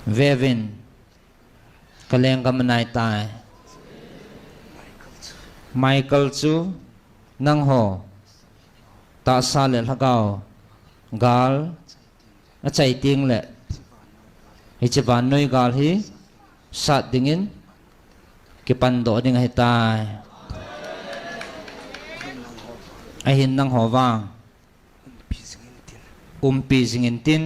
Vevin kaleng kamanay tay Michael chu nang ho ta sa le hakaw gal a chai ting le hi chiban noi gal hi sat dingin ki pan do ding hi tai a hin nang ho wang pi singin tin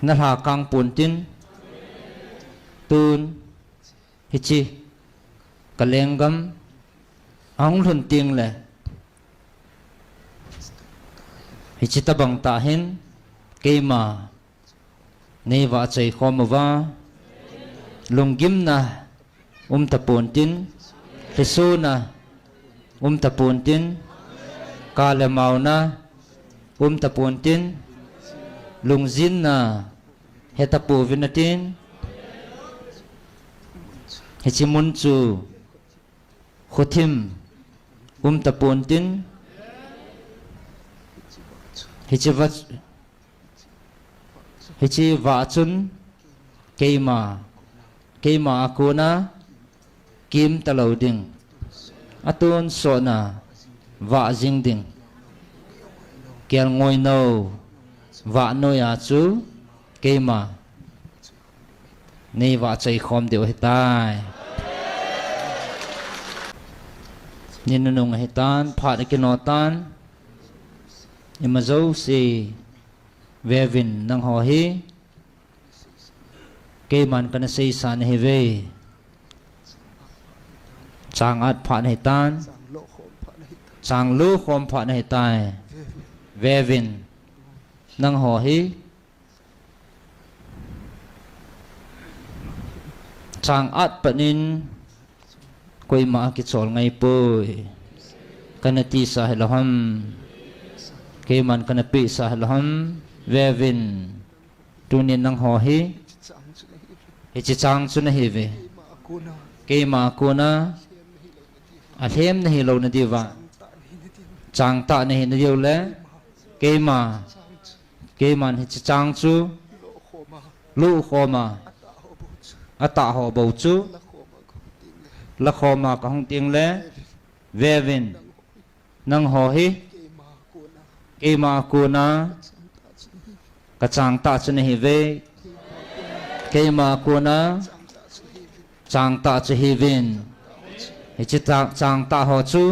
na ha kang pun tin tun hi chi kaleng gam ang lun ting le hi chi tabang ta hin keima nei wa chei khomawa lunggim na tapun tin risu na tapun tin kalemau na tapun tin lungzin na hetapu vinatin hichimun chu khuthim tapun tin hichi vachun keima akuna kim taloding atun sona va jingding kel ngoi no va no ya chu keima nei va chai khom deu hitai ninung hitan phat kinotan imazo si vevin nang ho hi keman kana sei san hi ve changat phat hitan chang lu khom phat hitai vevin nang ho hi chang at panin koi ma ki chol ngai poi kanati sa helham keman kanapi sa helham vevin tunin nang ho hi chi chang chu na hi ve keima kuna athem na hi lo na diwa chang ta na hi na diu le keman hi chi chang chu lu khoma ata ho bo chu la khoma ka hong ting le vevin nang ho hi keima kuna ka chang ta chu na hi ve keima kuna chang ta chu hi vin hi chi chang ta ho chu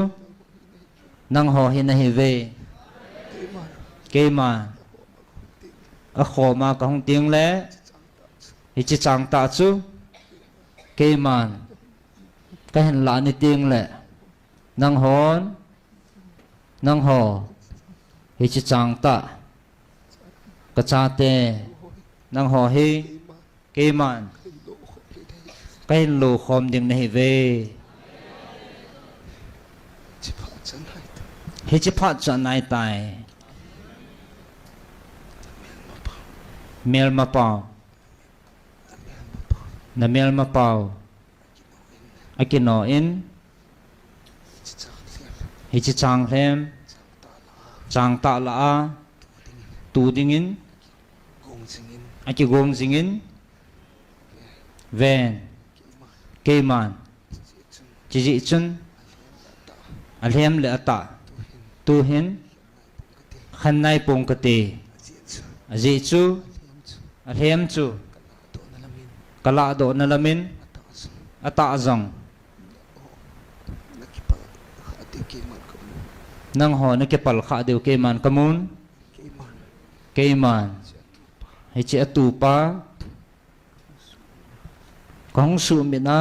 nang ho hi na hi ve keima a khoma ka hong ting le hi chi chang ta chu keman cái hình lạ ni tiếng lệ nang ho hi chi chang ta ka cha te nang ho hi keman cái hình lu khom ding nei ve hi chi phat chan nai tai mel ma pao na mel ma pao akino in hi chi chang hem chang ta la a tu ding in aki gong sing in ven keman chi ji chun alhem le ata tu hin khan nai pong ka te ji chu alhem chu kala do na lamin ata zong nang ho na ke pal kha deu keman kamun keman hi chi atu pa kong su mi na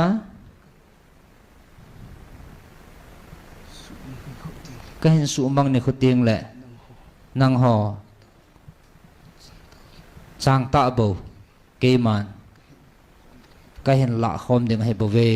ka hin su mang ni khuting le nang ho chang ta bo keman ka hin la khom ding hai bo ve